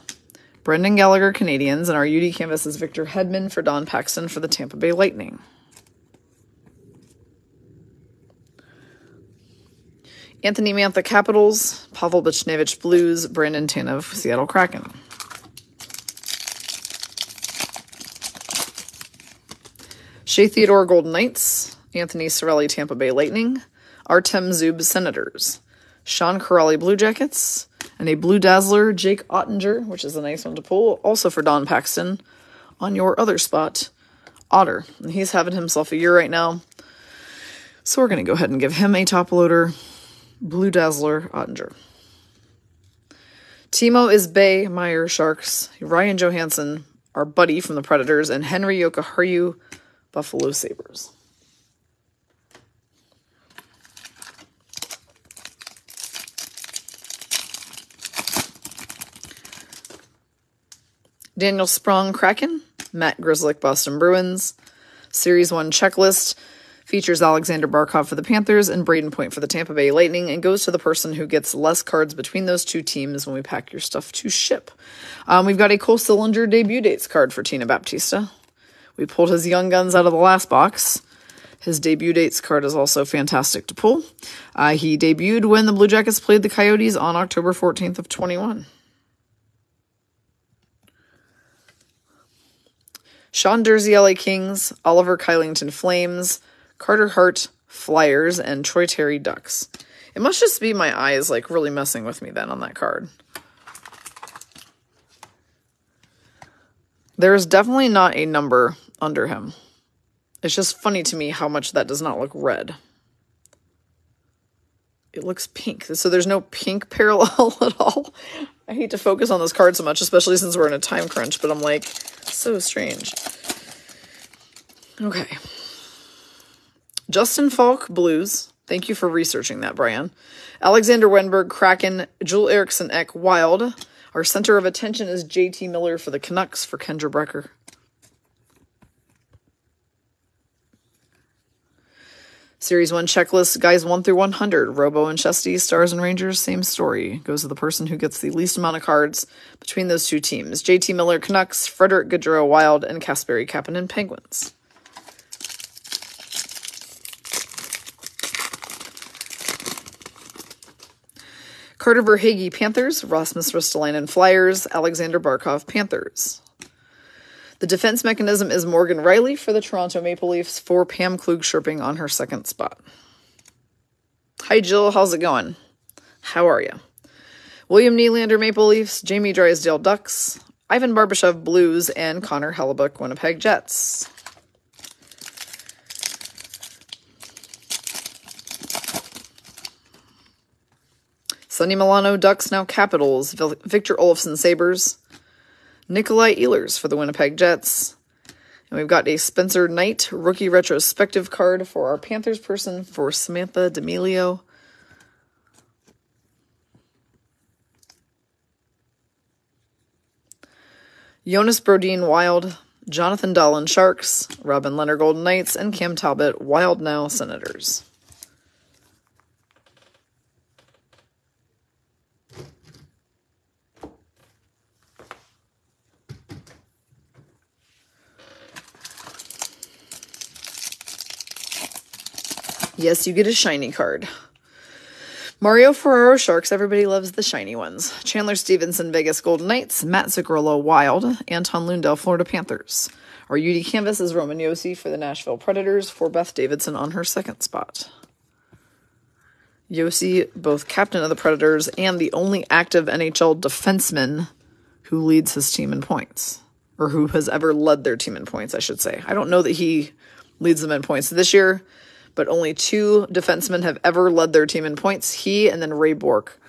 [SPEAKER 1] Brendan Gallagher Canadians, and our UD canvas is Victor Hedman for Don Paxton for the Tampa Bay Lightning. Anthony Mantha Capitals, Pavel Buchnevich Blues, Brandon Tanev Seattle Kraken. Shea Theodore Golden Knights, Anthony Cirelli Tampa Bay Lightning, Artem Zub Senators, Sean Corrali Blue Jackets, and a Blue Dazzler Jake Ottinger, which is a nice one to pull, also for Don Paxton on your other spot, Otter. And he's having himself a year right now. So we're going to go ahead and give him a top loader. Blue Dazzler, Ottinger. Timo is Bay, Meyer, Sharks. Ryan Johansson, our buddy from the Predators. And Henry Yokoharu, Buffalo Sabres. Daniel Sprong, Kraken. Matt Grzelcyk, Boston Bruins. Series 1 checklist features Alexander Barkov for the Panthers and Braden Point for the Tampa Bay Lightning, and goes to the person who gets less cards between those two teams when we pack your stuff to ship. We've got a Cole Sillinger debut dates card for Tina Baptista. We pulled his Young Guns out of the last box. His debut dates card is also fantastic to pull. He debuted when the Blue Jackets played the Coyotes on October 14th of 21. Sean Durzi, LA Kings, Oliver Kylington, Flames, Carter Hart, Flyers, and Troy Terry, Ducks. It must just be my eyes, like, really messing with me then on that card. There is definitely not a number under him. It's just funny to me how much that does not look red. It looks pink. So there's no pink parallel at all. I hate to focus on this card so much, especially since we're in a time crunch, but I'm like, so strange. Okay. Justin Falk, Blues. Thank you for researching that, Brian. Alexander Wenberg, Kraken. Joel Eriksson Ek, Wild. Our center of attention is JT Miller for the Canucks for Kendra Brecker. Series 1 checklist, guys 1 through 100. Robo and Chesty, Stars and Rangers, same story. Goes to the person who gets the least amount of cards between those two teams. JT Miller, Canucks, Frederick Gaudreau, Wild, and Kasperi Kapanen, Penguins. Carter Verhaeghe, Panthers. Rasmus Ristolainen, Flyers. Alexander Barkov, Panthers. The defense mechanism is Morgan Riley for the Toronto Maple Leafs for Pam Klug-Sherping on her second spot. Hi, Jill. How's it going? How are you? William Nylander, Maple Leafs. Jamie Drysdale, Ducks. Ivan Barbashev, Blues. And Connor Hellebuck, Winnipeg Jets. Sonny Milano, Ducks, now Capitals. Victor Olofsson, Sabres. Nikolai Ehlers for the Winnipeg Jets. And we've got a Spencer Knight rookie retrospective card for our Panthers person for Samantha D'Amelio. Jonas Brodin, Wild. Jonathan Dahlen, Sharks. Robin Leonard, Golden Knights. And Cam Talbot, Wild now, Senators. Yes, you get a shiny card. Mario Ferraro, Sharks. Everybody loves the shiny ones. Chandler Stevenson, Vegas Golden Knights. Matt Zuccarello, Wild. Anton Lundell, Florida Panthers. Our UD canvas is Roman Josi for the Nashville Predators for Beth Davidson on her second spot. Josi, both captain of the Predators and the only active NHL defenseman who leads his team in points. Or who has ever led their team in points, I should say. I don't know that he leads them in points this year, but only 2 defensemen have ever led their team in points. He and then Ray Bourque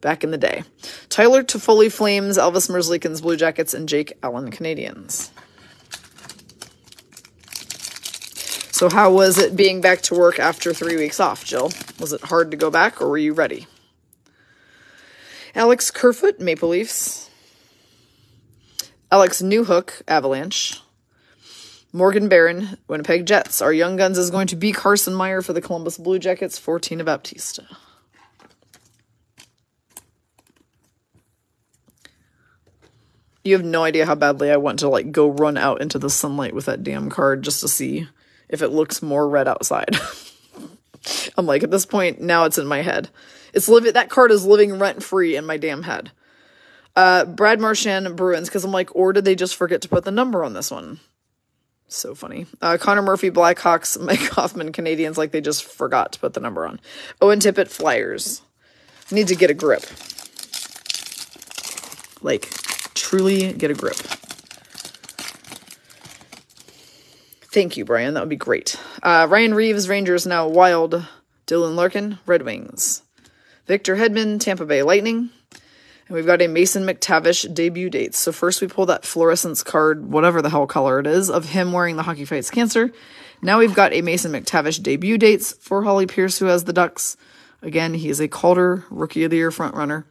[SPEAKER 1] back in the day. Tyler Toffoli, Flames. Elvis Merzlikins, Blue Jackets. And Jake Allen, Canadians. So how was it being back to work after 3 weeks off, Jill? Was it hard to go back, or were you ready? Alex Kerfoot, Maple Leafs. Alex Newhook, Avalanche. Morgan Barron, Winnipeg Jets. Our Young Guns is going to be Carson Meyer for the Columbus Blue Jackets for Tina Baptista. You have no idea how badly I want to go run out into the sunlight with that damn card just to see if it looks more red outside. I'm like, at this point, now it's in my head. That card is living rent-free in my damn head. Brad Marchand, Bruins, because I'm like, or did they just forget to put the number on this one? So funny. Connor Murphy, Blackhawks. Mike Hoffman, Canadians, like they just forgot to put the number on. Owen Tippett, Flyers. Need to get a grip. Like, truly get a grip. Thank you, Brian. That would be great. Ryan Reeves, Rangers, now Wild. Dylan Larkin, Red Wings. Victor Hedman, Tampa Bay Lightning. And we've got a Mason McTavish debut dates. So first we pull that fluorescence card, whatever the hell color it is, of him wearing the Hockey Fights Cancer. Now we've got a Mason McTavish debut dates for Holly Pierce, who has the Ducks. Again, he is a Calder Rookie of the Year frontrunner.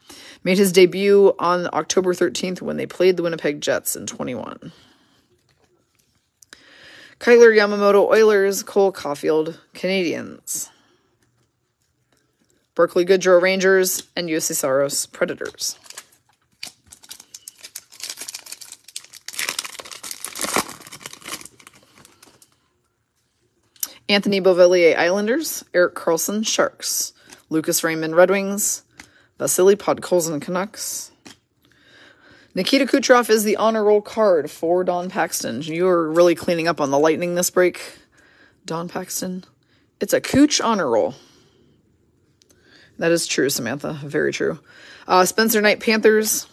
[SPEAKER 1] Made his debut on October 13th when they played the Winnipeg Jets in 21. Kyler Yamamoto, Oilers. Cole Caulfield, Canadiens. Berkeley Goodrow, Rangers. And UC Saros, Predators. Anthony Beauvillier, Islanders. Erik Karlsson, Sharks. Lucas Raymond, Red Wings. Vasily Podkolzin, Canucks. Nikita Kucherov is the honor roll card for Don Paxton. You are really cleaning up on the Lightning this break, Don Paxton. It's a Cooch honor roll. That is true, Samantha. Very true. Spencer Knight, Panthers.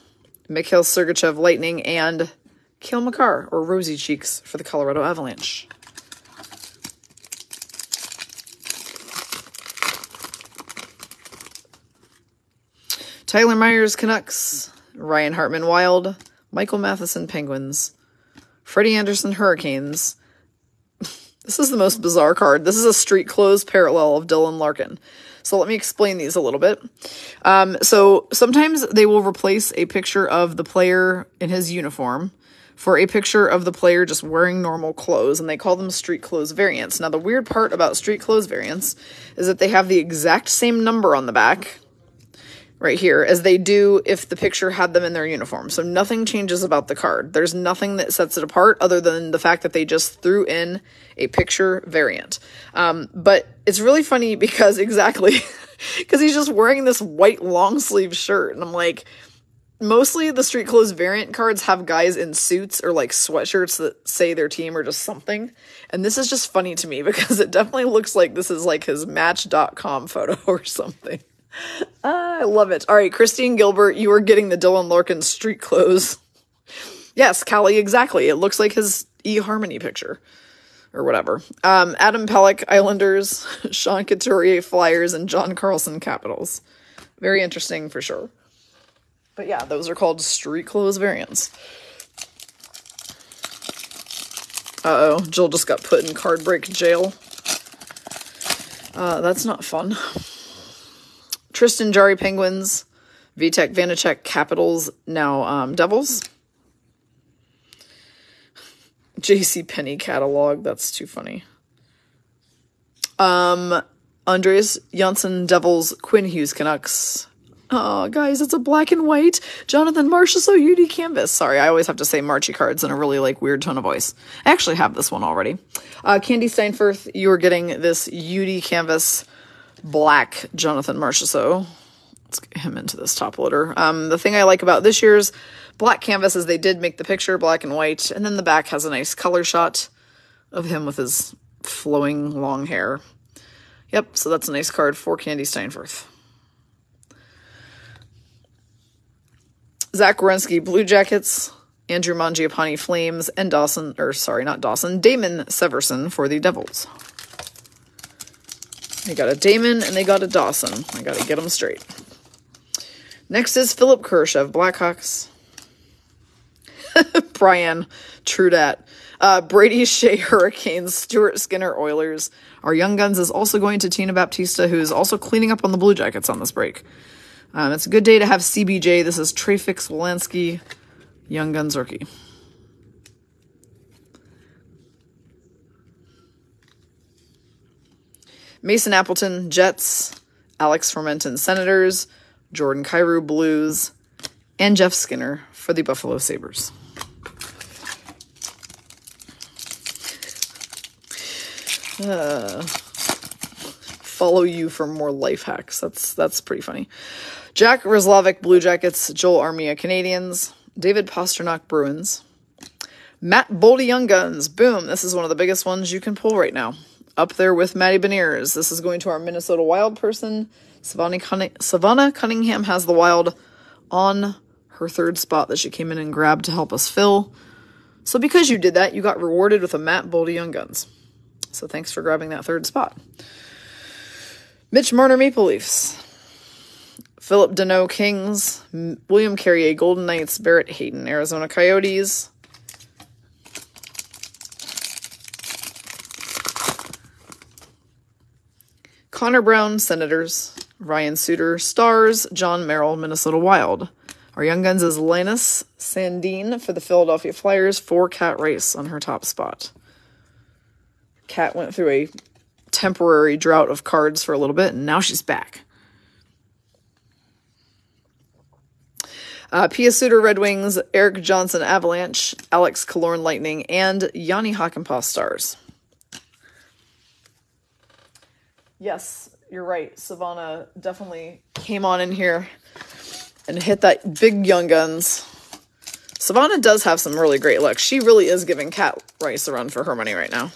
[SPEAKER 1] Mikhail Sergachev, Lightning. And Cale Makar, or Rosy Cheeks, for the Colorado Avalanche. Tyler Myers, Canucks. Ryan Hartman, Wild. Michael Matheson, Penguins. Freddie Anderson, Hurricanes. This is the most bizarre card. This is a street clothes parallel of Dylan Larkin. So let me explain these a little bit. So sometimes they will replace a picture of the player in his uniform for a picture of the player just wearing normal clothes, and they call them street clothes variants. Now, the weird part about street clothes variants is that they have the exact same number on the back, right here, as they do if the picture had them in their uniform. So nothing changes about the card. There's nothing that sets it apart other than the fact that they just threw in a picture variant. But it's really funny because exactly, because he's just wearing this white long sleeve shirt. And I'm like, mostly the street clothes variant cards have guys in suits or like sweatshirts that say their team or just something. And this is just funny to me because it definitely looks like this is like his Match.com photo or something. I love it. All right, Christine Gilbert, you are getting the Dylan Larkin street clothes. Yes, Callie, exactly. It looks like his eHarmony picture or whatever. Adam Pelech, Islanders. Sean Couturier, Flyers. And John Carlson, Capitals. Very interesting for sure. But yeah, those are called street clothes variants. Uh-oh, Jill just got put in card break jail. That's not fun. Tristan Jarry, Penguins. Vitek Vanacek, Capitals, now Devils. JCPenney catalog, that's too funny. Andreas Janssen, Devils. Quinn Hughes, Canucks. Oh, guys, it's a black and white Jonathan Marchessault UD canvas. Sorry, I always have to say Marchie cards in a really, like, weird tone of voice. I actually have this one already. Candy Steinfurth, you are getting this UD canvas black Jonathan Marchessault. Let's get him into this top loader. The thing I like about this year's black canvas is they did make the picture black and white, and then the back has a nice color shot of him with his flowing long hair. Yep, so that's a nice card for Candy Steinfurth. Zach Werenski, Blue Jackets. Andrew Mangiapane, Flames. And Damon Severson for the Devils. They got a Damon and they got a Dawson. I gotta get them straight. Next is Philip Kurashev, Blackhawks. Brian, true dat. Brady Shea, Hurricanes. Stuart Skinner, Oilers. Our Young Guns is also going to Tina Baptista, who's also cleaning up on the Blue Jackets on this break. It's a good day to have CBJ. This is Trafix Wolanski, Young Guns rookie. Mason Appleton, Jets. Alex Fermenton, Senators. Jordan Kyrou, Blues. And Jeff Skinner for the Buffalo Sabres. Follow you for more life hacks. That's pretty funny. Jack Roslovic, Blue Jackets. Joel Armia, Canadians. David Pastrnak, Bruins. Matt Boldy, Young Guns. Boom. This is one of the biggest ones you can pull right now. Up there with Maddie Beniers. This is going to our Minnesota Wild person. Savannah Cunningham has the Wild on her third spot that she came in and grabbed to help us fill. So because you did that, you got rewarded with a Matt Boldy, Young Guns. So thanks for grabbing that third spot. Mitch Marner, Maple Leafs. Philip Deneau, Kings. William Carrier, Golden Knights. Barrett Hayton, Arizona Coyotes. Connor Brown, Senators. Ryan Suter, Stars. John Merrill, Minnesota Wild. Our young guns is Linus Sandin for the Philadelphia Flyers for Kat Rice on her top spot. Kat went through a temporary drought of cards for a little bit, and now she's back. Pia Suter, Red Wings. Eric Johnson, Avalanche. Alex Killorn, Lightning. And Yanni Hakanpää, Stars. Yes, you're right. Savannah definitely came on in here and hit that big young guns. Savannah does have some really great luck. She really is giving Kat Rice a run for her money right now.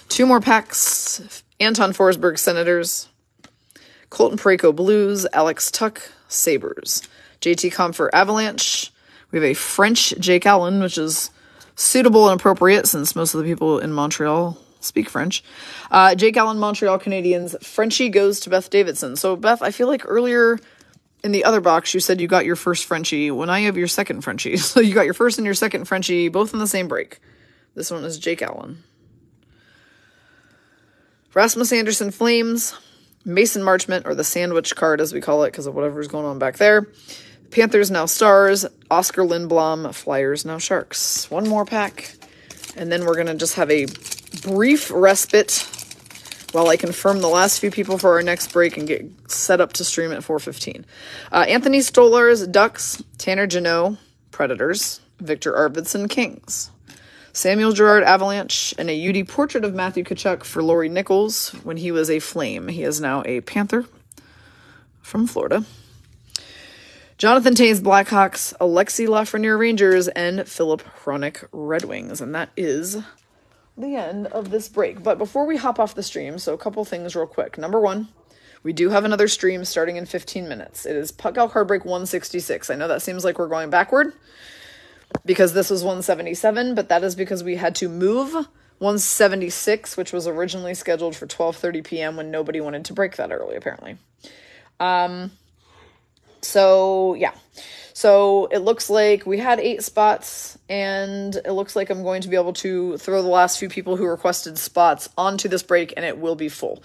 [SPEAKER 1] Two more packs. Anton Forsberg, Senators. Colton Parayko, Blues. Alex Tuck, Sabres. JT Compher, Avalanche. We have a French Jake Allen, which is suitable and appropriate since most of the people in Montreal speak French. Jake Allen, Montreal Canadiens. Frenchie goes to Beth Davidson. So, Beth, I feel like earlier in the other box, you said you got your first Frenchie. When I have your second Frenchie. So, you got your first and your second Frenchie, both in the same break. This one is Jake Allen. Rasmus Anderson, Flames. Mason Marchment, or the sandwich card as we call it because of whatever's going on back there. Panthers, now Stars. Oscar Lindblom, Flyers, now Sharks. One more pack. And then we're going to just have a brief respite while I confirm the last few people for our next break and get set up to stream at 4:15. Anthony Stolarz, Ducks. Tanner Jeannot, Predators. Victor Arvidsson, Kings. Samuel Girard, Avalanche. And a UD portrait of Matthew Tkachuk for Laurie Nichols when he was a Flame. He is now a Panther from Florida. Jonathan Toews, Blackhawks. Alexi Lafreniere, Rangers. And Philip Hronik, Red Wings. And that is the end of this break. But before we hop off the stream, so a couple things real quick. Number one, we do have another stream starting in 15 minutes. It is Puck Out Card Break 166. I know that seems like we're going backward because this was 177, but that is because we had to move 176, which was originally scheduled for 12:30 p.m. when nobody wanted to break that early, apparently. So, yeah. So, it looks like we had 8 spots, and it looks like I'm going to be able to throw the last few people who requested spots onto this break, and it will be full.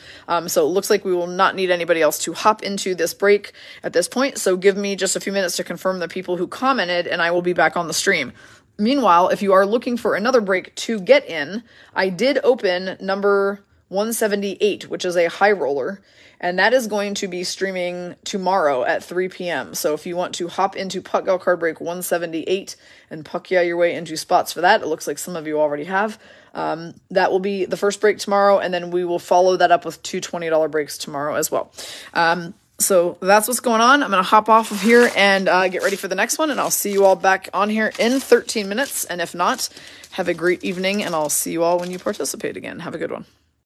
[SPEAKER 1] So, it looks like we will not need anybody else to hop into this break at this point, so give me just a few minutes to confirm the people who commented, and I will be back on the stream. Meanwhile, if you are looking for another break to get in, I did open number 178, which is a high roller, and that is going to be streaming tomorrow at 3 p.m. So if you want to hop into Puck Out Card Break 178 and puck your way into spots for that, it looks like some of you already have. That will be the first break tomorrow, and then we will follow that up with 2 $20 breaks tomorrow as well. So that's what's going on. I'm going to hop off of here and get ready for the next one, and I'll see you all back on here in 13 minutes. And if not, have a great evening, and I'll see you all when you participate again. Have a good one.